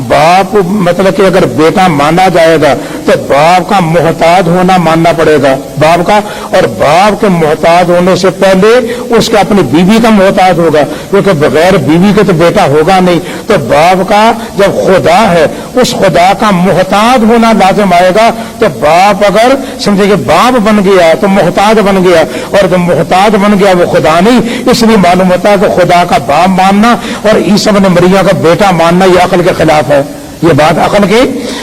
باپ مطلب کہ اگر بیٹا مانا جائے گا تو باپ کا محتاج ہونا ماننا پڑے گا، باپ کا، اور باپ کے محتاج ہونے سے پہلے اس کے اپنی بیوی کا محتاج ہوگا، کیونکہ بغیر بیوی کے تو بیٹا ہوگا نہیں۔ تو باپ کا جب خدا ہے اس خدا کا محتاج ہونا لازم آئے گا، تو باپ اگر سمجھے کہ باپ بن گیا تو محتاج بن گیا، اور جب محتاج بن گیا وہ خدا نہیں۔ اس لیے معلوم ہوتا ہے کہ خدا کا باپ ماننا اور عیسی ابن مریم کا بیٹا ماننا یہ عقل کے خلاف ہے، یہ بات عقل کی۔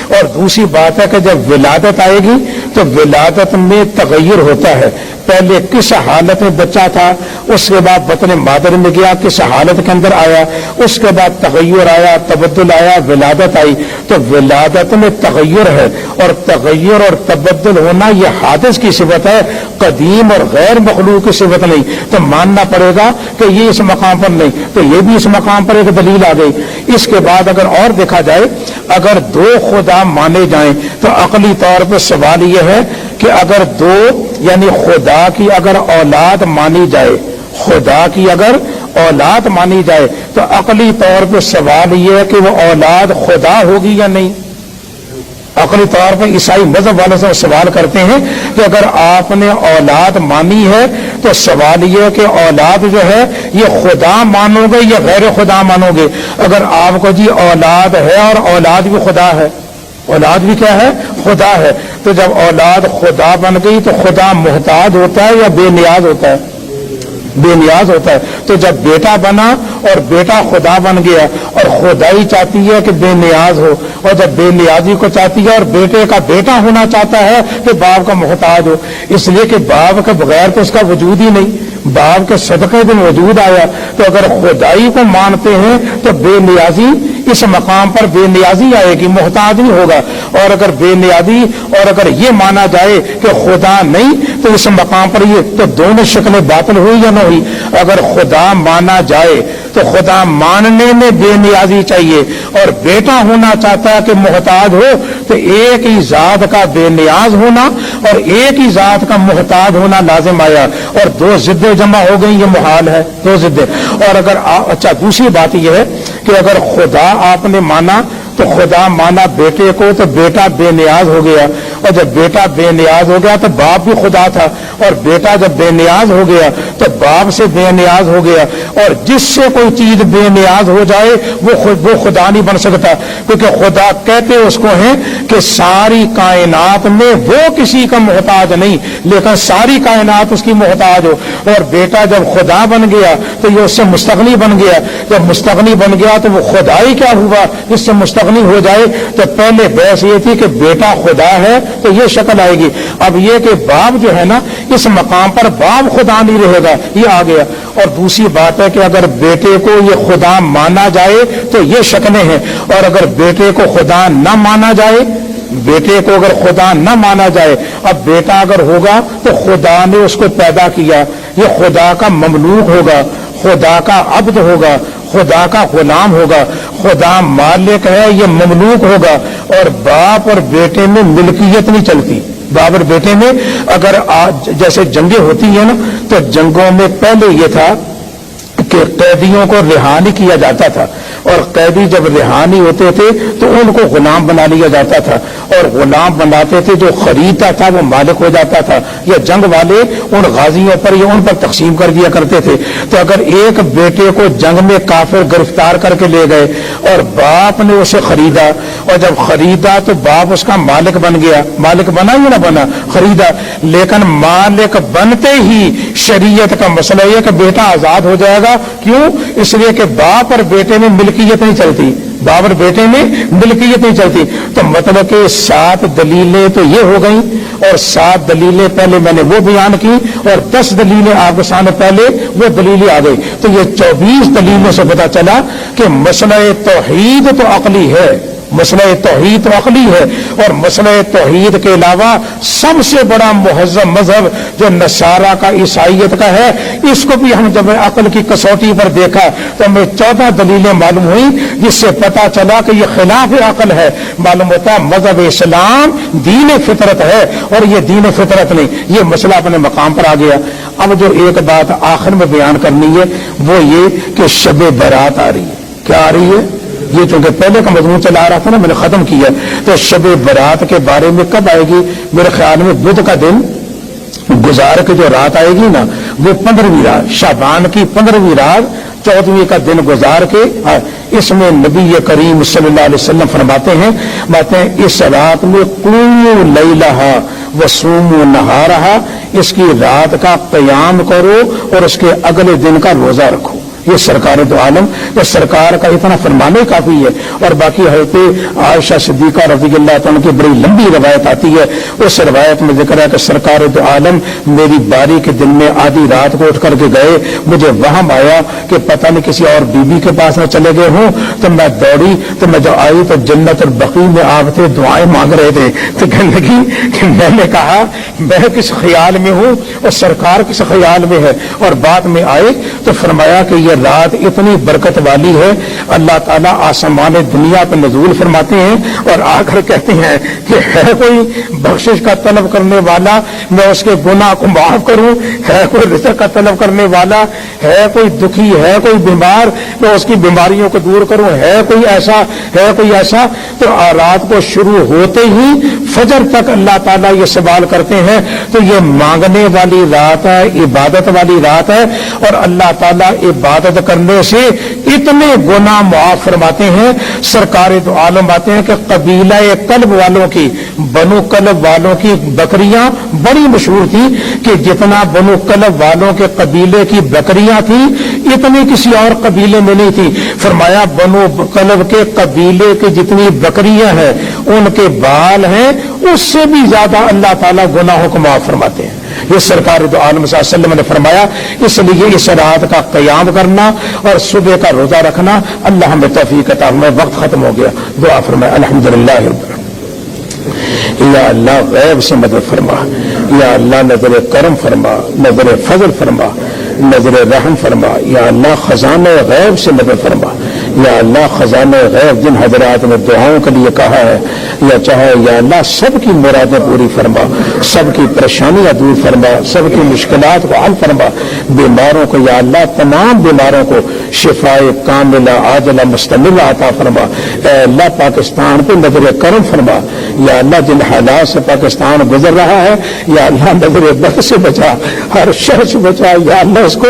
اور دوسری بات ہے کہ جب ولادت آئے گی تو ولادت میں تغیر ہوتا ہے، پہلے کس حالت میں بچہ تھا، اس کے بعد بطن مادر میں گیا کس حالت کے اندر آیا، اس کے بعد تغیر آیا، تبدل آیا، ولادت آئی۔ تو ولادت میں تغیر ہے، اور تغیر اور تبدل ہونا یہ حادث کی صفت ہے، قدیم اور غیر مخلوق کی صفت نہیں۔ تو ماننا پڑے گا کہ یہ اس مقام پر نہیں، تو یہ بھی اس مقام پر ایک دلیل آ گئی۔ اس کے بعد اگر اور دیکھا جائے، اگر دو خدا مانے جائیں تو عقلی طور پر سوال یہ ہے کہ اگر دو یعنی خدا کی اگر اولاد مانی جائے، خدا کی اگر اولاد مانی جائے تو عقلی طور پہ سوال یہ ہے کہ وہ اولاد خدا ہوگی یا نہیں۔ عقلی طور پر عیسائی مذہب والے سے سوال کرتے ہیں کہ اگر آپ نے اولاد مانی ہے تو سوال یہ ہے کہ اولاد جو ہے یہ خدا مانو گے یا غیر خدا مانو گے؟ اگر آپ کو جی اولاد ہے اور اولاد بھی خدا ہے، اولاد بھی کیا ہے؟ خدا ہے، تو جب اولاد خدا بن گئی تو خدا محتاج ہوتا ہے یا بے نیاز ہوتا ہے؟ بے نیاز ہوتا ہے۔ تو جب بیٹا بنا اور بیٹا خدا بن گیا، اور خدائی چاہتی ہے کہ بے نیاز ہو، اور جب بے نیازی کو چاہتی ہے اور بیٹے کا بیٹا ہونا چاہتا ہے کہ باپ کا محتاج ہو، اس لیے کہ باپ کے بغیر تو اس کا وجود ہی نہیں، باپ کے صدقے دن وجود آیا۔ تو اگر خدائی کو مانتے ہیں تو بے نیازی اس مقام پر بے نیازی آئے گی، محتاج نہیں ہوگا۔ اور اگر بے نیازی اور اگر یہ مانا جائے کہ خدا نہیں تو اس مقام پر یہ تو دونوں شکلیں باطل ہوئی یا نہ ہوئی؟ اگر خدا مانا جائے تو خدا ماننے میں بے نیازی چاہیے، اور بیٹا ہونا چاہتا ہے کہ محتاج ہو، تو ایک ہی ذات کا بے نیاز ہونا اور ایک ہی ذات کا محتاج ہونا لازم آیا، اور دو ضدیں جمع ہو گئی، یہ محال ہے، دو ضدیں۔ اور اگر اچھا دوسری بات یہ ہے کہ اگر خدا آپ نے مانا تو خدا مانا بیٹے کو تو بیٹا بے نیاز ہو گیا، اور جب بیٹا بے نیاز ہو گیا تو باپ بھی خدا تھا، اور بیٹا جب بے نیاز ہو گیا تو باپ سے بے نیاز ہو گیا۔ اور جس سے کوئی چیز بے نیاز ہو جائے وہ خدا نہیں بن سکتا، کیونکہ خدا کہتے اس کو ہیں کہ ساری کائنات میں وہ کسی کا محتاج نہیں لیکن ساری کائنات اس کی محتاج ہو۔ اور بیٹا جب خدا بن گیا تو یہ اس سے مستغنی بن گیا، جب مستغنی بن گیا تو وہ خدائی کیا ہوا جس سے مستغنی ہو جائے؟ تو پہلے بحث یہ تھی کہ بیٹا خدا ہے تو یہ شکل آئے گی، اب یہ کہ باپ جو ہے نا اس مقام پر باپ خدا نہیں رہے گا، یہ آ گیا۔ اور دوسری بات ہے کہ اگر بیٹے کو یہ خدا مانا جائے تو یہ شکلیں ہیں، اور اگر بیٹے کو خدا نہ مانا جائے، بیٹے کو اگر خدا نہ مانا جائے، اب بیٹا اگر ہوگا تو خدا نے اس کو پیدا کیا، یہ خدا کا مملوک ہوگا، خدا کا عبد ہوگا، خدا کا غلام ہوگا، خدا مالک ہے یہ مملوک ہوگا۔ اور باپ اور بیٹے میں ملکیت نہیں چلتی، باپ اور بیٹے میں اگر جیسے جنگیں ہوتی ہیں نا تو جنگوں میں پہلے یہ تھا کہ قیدیوں کو رہا نہیں کیا جاتا تھا، اور قیدی جب رہا نہیں ہوتے تھے تو ان کو غلام بنا لیا جاتا تھا، اور غلام بناتے تھے، جو خریدتا تھا وہ مالک ہو جاتا تھا، یا جنگ والے ان غازیوں پر یا ان پر تقسیم کر دیا کرتے تھے۔ تو اگر ایک بیٹے کو جنگ میں کافر گرفتار کر کے لے گئے اور باپ نے اسے خریدا، اور جب خریدا تو باپ اس کا مالک بن گیا، مالک بنا یا نہ بنا، خریدا، لیکن مالک بنتے ہی شریعت کا مسئلہ یہ کہ بیٹا آزاد ہو جائے گا۔ کیوں؟ اس لیے کہ باپ اور بیٹے میں ملکیت نہیں چلتی، باپ اور بیٹے میں ملکیت نہیں چلتی۔ تو مطلب کہ 7 دلیلیں تو یہ ہو گئیں، اور 7 دلیلیں پہلے میں نے وہ بیان کی، اور 10 دلیلیں آپ کے سامنے پہلے وہ دلیلیں آ گئی، تو یہ 24 دلیلوں سے پتا چلا کہ مسئلہ توحید تو عقلی ہے، مسئلہ توحید تو عقلی ہے، اور مسئلہ توحید کے علاوہ سب سے بڑا مہذب مذہب جو نصارہ کا عیسائیت کا ہے، اس کو بھی ہم جب عقل کی کسوٹی پر دیکھا تو ہمیں 14 دلیلیں معلوم ہوئی جس سے پتا چلا کہ یہ خلاف عقل ہے۔ معلوم ہوتا ہے مذہب اسلام دین فطرت ہے، اور یہ دین فطرت نہیں، یہ مسئلہ اپنے مقام پر آ گیا۔ اب جو ایک بات آخر میں بیان کرنی ہے وہ یہ کہ شب برات آ رہی ہے۔ کیا آ رہی ہے؟ یہ چونکہ پہلے کا مضمون چلا آ رہا تھا نا، میں نے ختم کیا، تو شب برات کے بارے میں کب آئے گی؟ میرے خیال میں بدھ کا دن گزار کے جو رات آئے گی نا، وہ 15ویں رات، شعبان کی 15ویں رات، 14ویں کا دن گزار کے اس میں نبی کریم صلی اللہ علیہ وسلم فرماتے ہیں اس رات میں قوموا لیلہا وصوموا نہارہا، اس کی رات کا قیام کرو اور اس کے اگلے دن کا روزہ رکھو۔ یہ سرکار دو عالم، یہ سرکار کا اتنا فرمانے کافی ہے۔ اور باقی حضرت عائشہ صدیقہ رضی اللہ عنہ کی بڑی لمبی روایت آتی ہے، اس روایت میں ذکر ہے کہ سرکار دو عالم میری باری کے دن میں آدھی رات کو اٹھ کر کے گئے، مجھے وہم آیا کہ پتہ نہیں کسی اور بیوی کے پاس میں چلے گئے ہوں، تو میں دوڑی، تو میں جو آئی تو جنت اور بقی میں آپ تھے، دعائیں مانگ رہے تھے، تو کہنے لگی کہ میں نے کہا میں کس خیال میں ہوں اور سرکار کس خیال میں ہے، اور بعد میں آئے تو فرمایا کہ یہ رات اتنی برکت والی ہے، اللہ تعالیٰ آسمان دنیا پہ نزول فرماتے ہیں اور آ کر کہتے ہیں کہ ہے کوئی بخشش کا طلب کرنے والا، میں اس کے گناہ کو معاف کروں، ہے کوئی رزق کا طلب کرنے والا، ہے کوئی دکھی، ہے کوئی بیمار، میں اس کی بیماریوں کو دور کروں، ہے کوئی ایسا، ہے کوئی ایسا۔ تو رات کو شروع ہوتے ہی فجر تک اللہ تعالیٰ یہ سوال کرتے ہیں، تو یہ مانگنے والی رات ہے، عبادت والی رات ہے، اور اللہ تعالیٰ عبادت کرنے سے اتنے گناہ معاف فرماتے ہیں۔ سرکار دو عالم آتے ہیں کہ قبیلہ کلب والوں کی، بنو کلب والوں کی بکریاں بڑی مشہور تھی، کہ جتنا بنو کلب والوں کے قبیلے کی بکریاں تھیں اتنی کسی اور قبیلے میں نہیں تھی۔ فرمایا بنو کلب کے قبیلے کی جتنی بکریاں ہیں ان کے بال ہیں، اس سے بھی زیادہ اللہ تعالیٰ گناہوں کو معاف فرماتے ہیں۔ یہ سرکار دو عالم صلی اللہ علیہ وسلم نے فرمایا، اس لیے اس رات کا قیام کرنا اور صبح کا روزہ رکھنا، اللہ ہمیں توفیق عطا فرمائے۔ وقت ختم ہو گیا، دعا فرمائے۔ الحمدللہ رب العالمین۔ یا اللہ غیب سے مدد فرما، یا اللہ نظر کرم فرما، نظر فضل فرما، نظر رحم فرما، یا اللہ خزانہ غیب سے مدد فرما، یا اللہ خزانہ غیب جن حضرات نے دعاؤں کے لیے کہا ہے یا چاہے، یا اللہ سب کی مرادیں پوری فرما، سب کی پریشانیاں دور فرما، سب کی مشکلات کو حل فرما، بیماروں کو یا اللہ تمام بیماروں کو شفائے کاملہ عاجلہ مستمرہ عطا فرما۔ اے اللہ پاکستان پہ نظر کرم فرما، یا اللہ جن حالات سے پاکستان گزر رہا ہے یا اللہ نظر بد سے بچا، ہر شر سے بچا، یا اللہ اس کو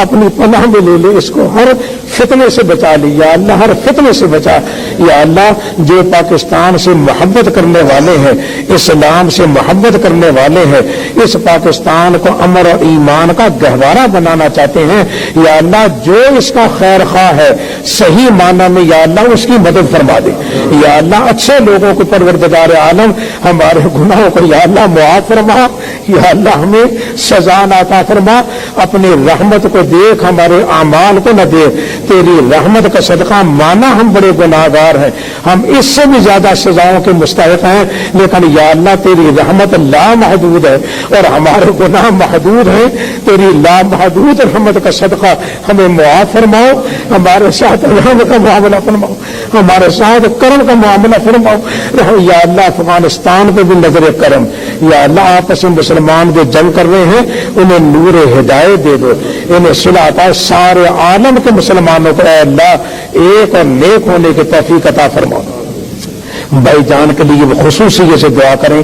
اپنی پناہ میں لے لے، اس کو ہر فتنے سے بچا لی، یا اللہ ہر فتنے سے بچا۔ یا اللہ جو پاکستان سے محبت کرنے والے ہیں، اسلام سے محبت کرنے والے ہیں، اس پاکستان کو امن اور ایمان کا گہوارہ بنانا چاہتے ہیں، یا اللہ جو اس کا خیر خواہ ہے صحیح معنی میں یا اللہ اس کی مدد فرما دے۔ یا اللہ اچھے لوگوں کو پروردگار عالم ہمارے گناہوں کو یا اللہ معاف فرما، یا اللہ ہمیں سزا عطا فرما، اپنی رحمت کو دیکھ، ہمارے اعمال کو نہ دیکھ، تیری رحمت کا صدقہ مانا ہم بڑے گناہگار ہیں، ہم اس سے بھی زیادہ سزاؤں کے مستحق ہیں، لیکن یا اللہ تیری رحمت لامحدود ہے اور ہمارے گناہ محدود ہیں، تیری لامحدود رحمت کا صدقہ ہمیں معاف فرماؤ، ہمارے ساتھ رحم کا معاملہ فرماؤ، ہمارے ساتھ کرم کا معاملہ فرماؤ۔ یا اللہ افغانستان پہ بھی نظر کرم، یا اللہ آپس میں مسلمان جو جنگ کر رہے ہیں انہیں نور ہدایت دے دو، انہیں صلح عطا، سارے عالم کے مسلمانوں کو اے اللہ ایک اور نیک ہونے کی توفیق عطا فرماؤ۔ بھائی جان کے لیے خصوصی سے دعا کریں،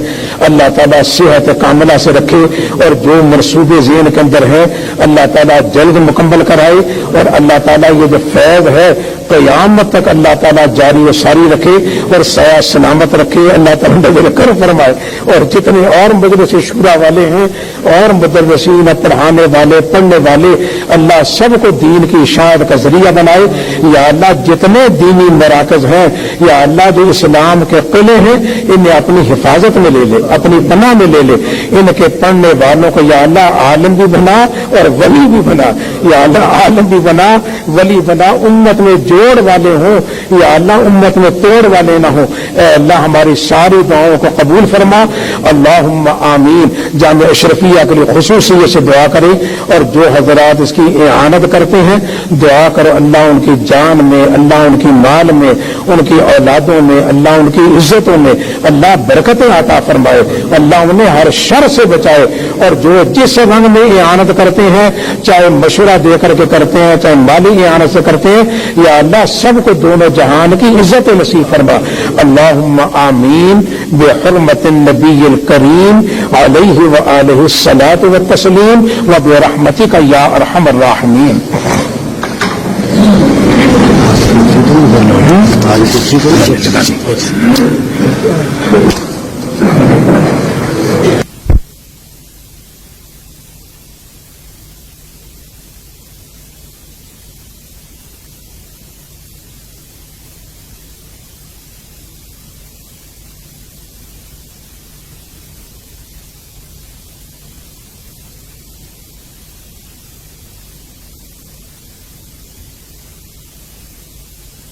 اللہ تعالیٰ صحت کاملہ سے رکھے، اور جو منصوبے ذہن کے اندر ہیں اللہ تعالیٰ جلد مکمل کرائے، اور اللہ تعالیٰ یہ جو فیض ہے قیامت تک اللہ تعالیٰ جاری و ساری رکھے اور سایہ سلامت رکھے، اللہ تعالیٰ نظر کرم فرمائے۔ اور جتنے اور مدرس شورا والے ہیں اور مدرسین پڑھانے والے پڑھنے والے، اللہ سب کو دین کی اشاعت کا ذریعہ بنائے۔ یا اللہ جتنے دینی مراکز ہیں یا اللہ جو اسلام اسلام کے قلعے ہیں، انہیں اپنی حفاظت میں لے لے، اپنی پناہ میں لے لے، ان کے پڑھنے والوں کو یا اللہ عالم بھی بنا اور ولی بھی بنا، یا اللہ عالم بھی بنا، ولی بنا، امت میں جوڑ والے ہوں، یا اللہ امت میں توڑ والے نہ ہوں۔ اے اللہ ہماری ساری دعاؤں کو قبول فرما، اللہم آمین۔ جامعہ اشرفیہ کے لیے خصوصیت سے دعا کرے، اور جو حضرات اس کی اعانت کرتے ہیں دعا کرو اللہ ان کی جان میں، اللہ ان کی مال میں، ان کی اولادوں میں، اللہ ان کی عزتوں میں اللہ برکتیں عطا فرمائے، اللہ انہیں ہر شر سے بچائے، اور جو جس رنگ میں اعانت کرتے ہیں، چاہے مشورہ دے کر کے کرتے ہیں، چاہے مالی اعانت سے کرتے ہیں، یا اللہ سب کو دونوں جہان کی عزت نصیب فرما، اللہم آمین بحرمت النبی الکریم علیہ وآلہ الصلاۃ والتسلیم وبرحمتک یا ارحم الراحمین۔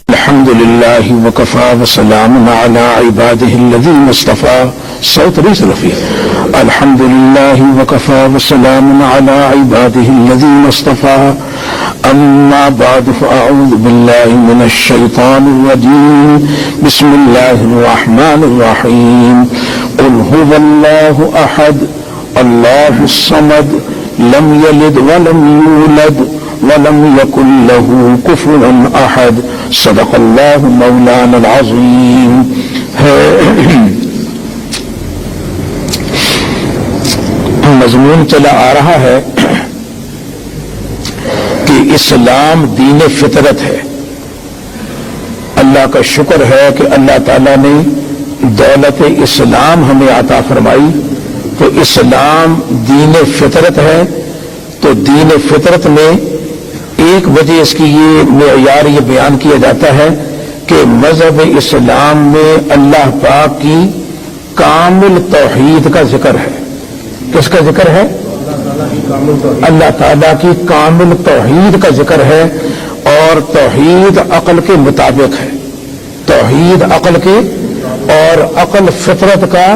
الحمد لله وكفى وسلام على عباده الذين اصطفى صوت ريس رفيع الحمد لله وكفى وسلام على عباده الذين اصطفى أما بعد فأعوذ بالله من الشيطان الرجيم بسم الله الرحمن الرحيم قل هو الله أحد الله الصمد لم يلد ولم يولد ولم يكن له كفوا أحد صدق اللہ مولانا العظیم۔ مضمون چلا آ رہا ہے کہ اسلام دین فطرت ہے۔ اللہ کا شکر ہے کہ اللہ تعالیٰ نے دولت اسلام ہمیں عطا فرمائی، تو اسلام دین فطرت ہے۔ تو دین فطرت میں ایک وجہ اس کی یہ معیار یہ بیان کیا جاتا ہے کہ مذہب اسلام میں اللہ پاک کی کامل توحید کا ذکر ہے۔ کس کا ذکر ہے؟ اللہ تعالیٰ کی کامل توحید کا ذکر ہے، اور توحید عقل کے مطابق ہے۔ توحید عقل کے، اور عقل فطرت کا،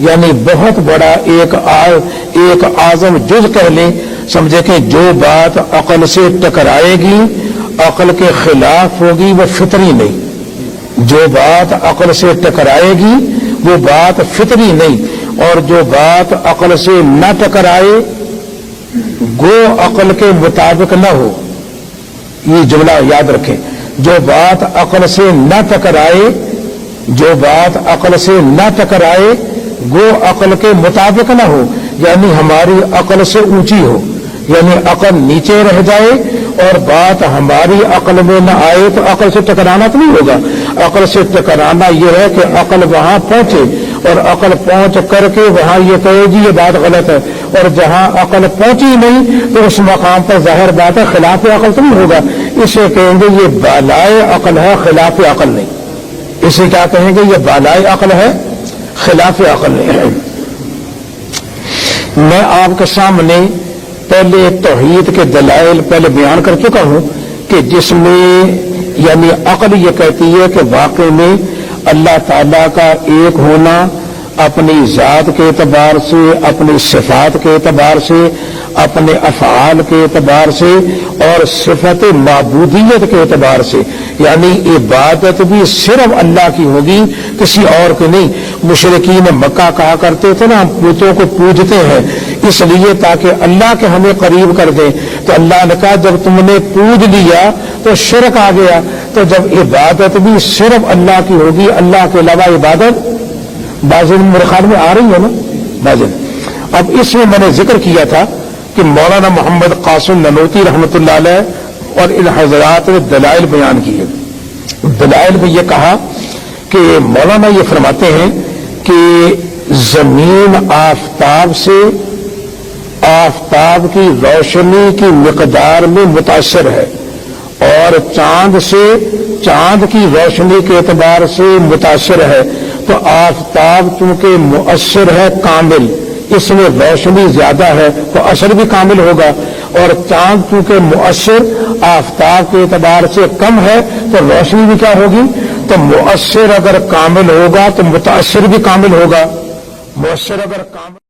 یعنی بہت بڑا ایک اعظم جز کہہ لیں، سمجھے کہ جو بات عقل سے ٹکرائے گی، عقل کے خلاف ہوگی، وہ فطری نہیں۔ جو بات عقل سے ٹکرائے گی وہ بات فطری نہیں، اور جو بات عقل سے نہ ٹکرائے گو عقل کے مطابق نہ ہو۔ یہ جملہ یاد رکھیں، جو بات عقل سے نہ ٹکرائے، جو بات عقل سے نہ ٹکرائے گو عقل کے مطابق نہ ہو، یعنی ہماری عقل سے اونچی ہو، یعنی عقل نیچے رہ جائے اور بات ہماری عقل میں نہ آئے تو عقل سے ٹکرانا تو نہیں ہوگا۔ عقل سے ٹکرانا یہ ہے کہ عقل وہاں پہنچے، اور عقل پہنچ کر کے وہاں یہ کہے جی یہ بات غلط ہے، اور جہاں عقل پہنچی نہیں تو اس مقام پر ظاہر بات ہے خلاف عقل تو نہیں ہوگا۔ اسے کہیں گے یہ بالائے عقل ہے، خلاف عقل نہیں۔ اسے کیا کہیں گے؟ یہ بالائے عقل ہے، خلاف عقل نہیں ہے۔ میں آپ کے سامنے پہلے توحید کے دلائل پہلے بیان کر چکا ہوں کہ جس میں یعنی عقل یہ کہتی ہے کہ واقع میں اللہ تعالیٰ کا ایک ہونا اپنی ذات کے اعتبار سے، اپنی صفات کے اعتبار سے، اپنے افعال کے اعتبار سے، اور صفت معبودیت کے اعتبار سے، یعنی عبادت بھی صرف اللہ کی ہوگی، کسی اور کی نہیں۔ مشرکین مکہ کہا کرتے تھے نا ہم بتوں کو پوجتے ہیں اس لیے تاکہ اللہ کے ہمیں قریب کر دیں، تو اللہ نے کہا جب تم نے پوج لیا تو شرک آ گیا۔ تو جب عبادت بھی صرف اللہ کی ہوگی، اللہ کے علاوہ عبادت بازن میرے خیال میں آ رہی ہے نا بازن۔ اب اس میں میں نے ذکر کیا تھا کہ مولانا محمد قاسم ننوتوی رحمۃ اللہ علیہ اور ان حضرات نے دلائل بیان کیے۔ دلائل میں یہ کہا کہ مولانا یہ فرماتے ہیں کہ زمین آفتاب سے، آفتاب کی روشنی کی مقدار میں متاثر ہے، اور چاند سے چاند کی روشنی کے اعتبار سے متاثر ہے، تو آفتاب چونکہ مؤثر ہے کامل، اس میں روشنی زیادہ ہے تو اثر بھی کامل ہوگا، اور چاند چونکہ مؤثر آفتاب کے اعتبار سے کم ہے تو روشنی بھی کیا ہوگی؟ تو مؤثر اگر کامل ہوگا تو متاثر بھی کامل ہوگا، مؤثر اگر کامل